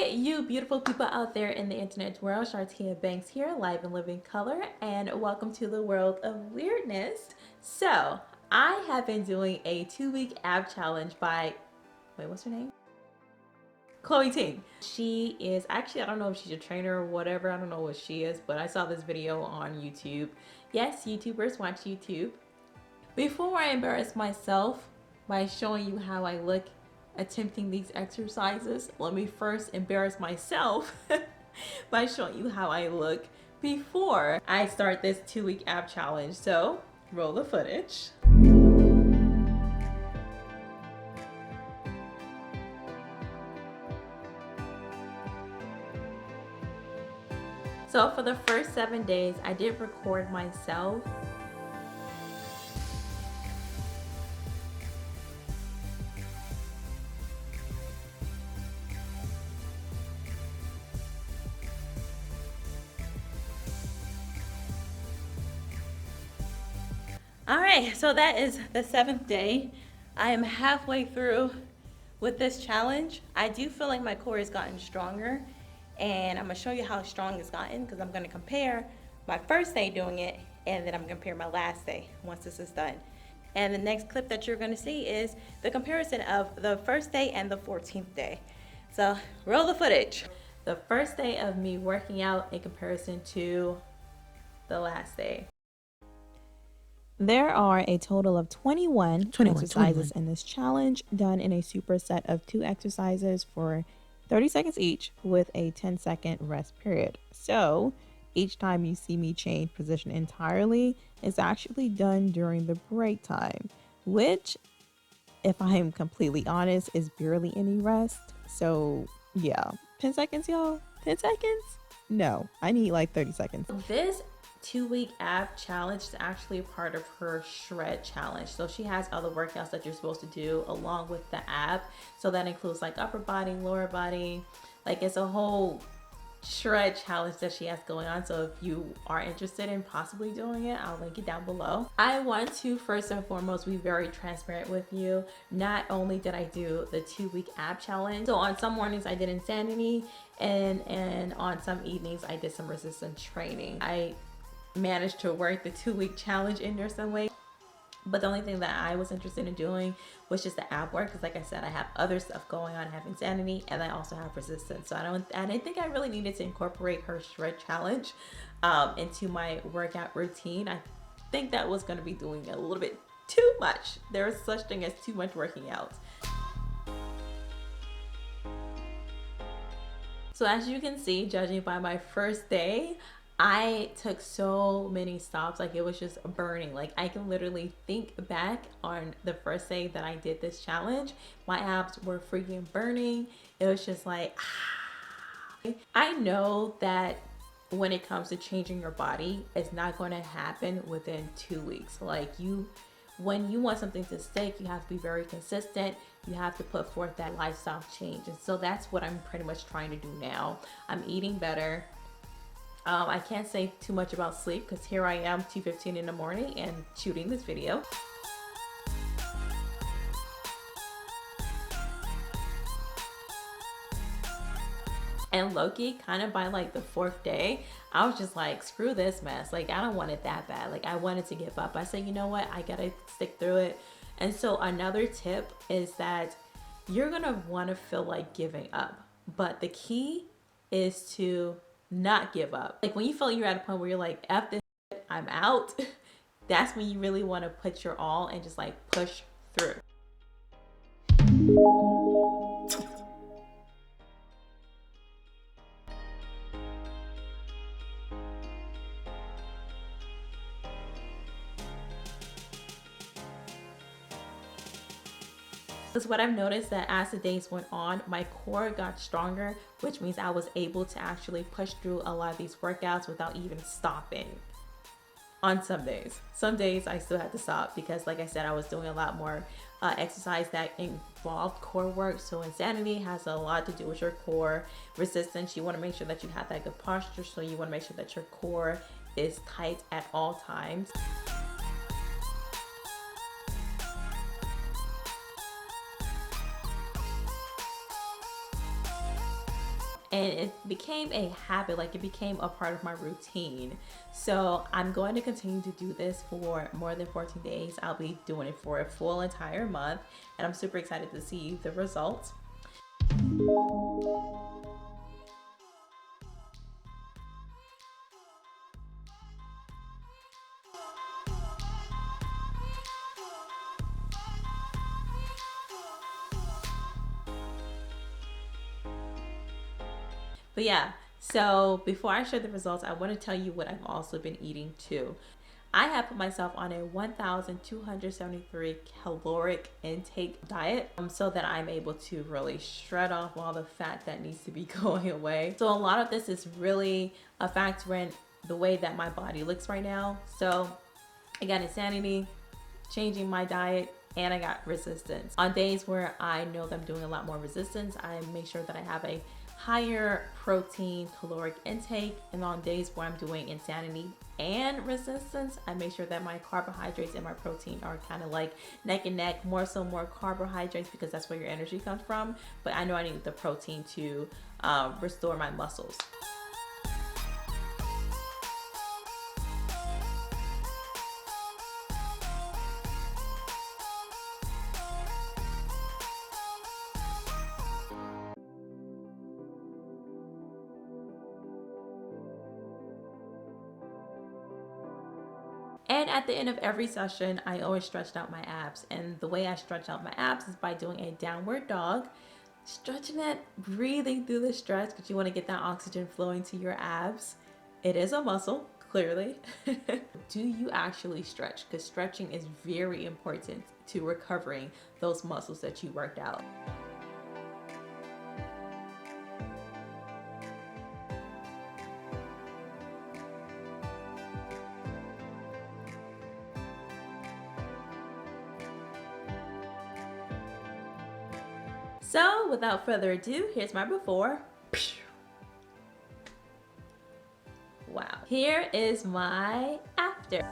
Hey, you beautiful people out there in the internet world. Sharatia Banks here, live and living color, and welcome to the world of weirdness. So, I have been doing a 2-week ab challenge by, wait, what's her name? CHLOETING. She is actually, I don't know if she's a trainer or whatever. I don't know what she is, but I saw this video on YouTube. Yes, YouTubers watch YouTube. Before I embarrass myself by showing you how I look attempting these exercises, let me first embarrass myself by showing you how I look before I start this 2-week ab challenge. So roll the footage. So for the first 7 days, I did record myself. All right, so that is the 7th day. I am halfway through with this challenge. I do feel like my core has gotten stronger, and I'm gonna show you how strong it's gotten because I'm gonna compare my first day doing it, and then I'm gonna compare my last day once this is done. And the next clip that you're gonna see is the comparison of the first day and the 14th day. So roll the footage. The first day of me working out in comparison to the last day. There are a total of 21 exercises in this challenge, done in a superset of 2 exercises for 30 seconds each with a 10-second rest period. So each time you see me change position entirely, it's actually done during the break time, which, if I am completely honest, is barely any rest. So yeah, 10 seconds, y'all. 10 seconds? No, I need like 30 seconds. This 2-week ab challenge is actually a part of her shred challenge. So she has other workouts that you're supposed to do along with the ab. So that includes like upper body, lower body. Like it's a whole shred challenge that she has going on. So if you are interested in possibly doing it, I'll link it down below. I want to first and foremost be very transparent with you. Not only did I do the 2-week ab challenge, so on some mornings I did insanity, and on some evenings I did some resistance training. I managed to work the 2-week challenge in there some way, but the only thing that I was interested in doing was just the ab work, because like I said, I have other stuff going on. I have insanity and I also have resistance, so I didn't think I really needed to incorporate her shred challenge into my workout routine. I think that was going to be doing a little bit too much. There is such thing as too much working out. So as you can see, judging by my first day, I took so many stops, like it was just burning. Like I can literally think back on the first day that I did this challenge. My abs were freaking burning. It was just like, I know that when it comes to changing your body, it's not going to happen within 2 weeks. Like when you want something to stick, you have to be very consistent. You have to put forth that lifestyle change. And so that's what I'm pretty much trying to do now. I'm eating better. I can't say too much about sleep because here I am 2:15 in the morning and shooting this video. And low-key, kind of by like the 4th day, I was just like, screw this mess. Like I don't want it that bad. Like I wanted to give up. I said, you know what? I gotta stick through it. And so another tip is that you're gonna want to feel like giving up. But the key is to not give up. Like when you feel you're at a point where you're like, F this, I'm out, that's when you really want to put your all and just like push through. Because what I've noticed that as the days went on, my core got stronger, which means I was able to actually push through a lot of these workouts without even stopping. On some days. Some days I still had to stop because like I said, I was doing a lot more exercise that involved core work. So insanity has a lot to do with your core. Resistance, you want to make sure that you have that good posture, so you want to make sure that your core is tight at all times. and it became a habit, like it became a part of my routine. So I'm going to continue to do this for more than 14 days. I'll be doing it for a full entire month, and I'm super excited to see the results. But yeah, so before I share the results, I want to tell you what I've also been eating too. I have put myself on a 1,273 caloric intake diet so that I'm able to really shred off all the fat that needs to be going away. So a lot of this is really a factor in the way that my body looks right now. So I got insanity, changing my diet, and I got resistance. On days where I know that I'm doing a lot more resistance, I make sure that I have a higher protein caloric intake, and on days where I'm doing insanity and resistance, I make sure that my carbohydrates and my protein are kind of like neck and neck, more so more carbohydrates because that's where your energy comes from, but I know I need the protein to restore my muscles. And at the end of every session, I always stretched out my abs. And the way I stretch out my abs is by doing a downward dog, stretching it, breathing through the stretch because you want to get that oxygen flowing to your abs. It is a muscle, clearly. Do you actually stretch? Because stretching is very important to recovering those muscles that you worked out. So without further ado, here's my before. Wow. Here is my after.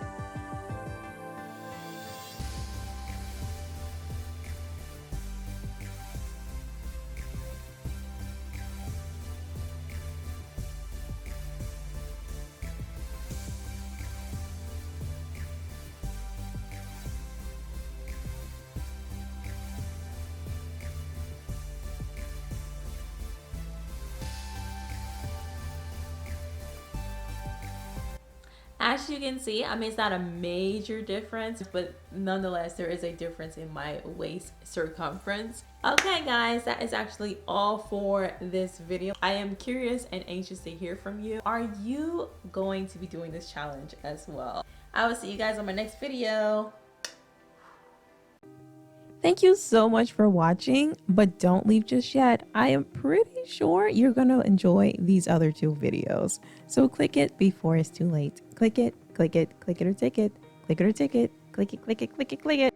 As you can see, I mean, it's not a major difference, but nonetheless, there is a difference in my waist circumference. Okay, guys, that is actually all for this video. I am curious and anxious to hear from you. Are you going to be doing this challenge as well? I will see you guys on my next video. Thank you so much for watching, but don't leave just yet. I am pretty sure you're going to enjoy these other two videos. So click it before it's too late. Click it, click it, click it or tick it, click it or tick it, click it, click it, click it, click it.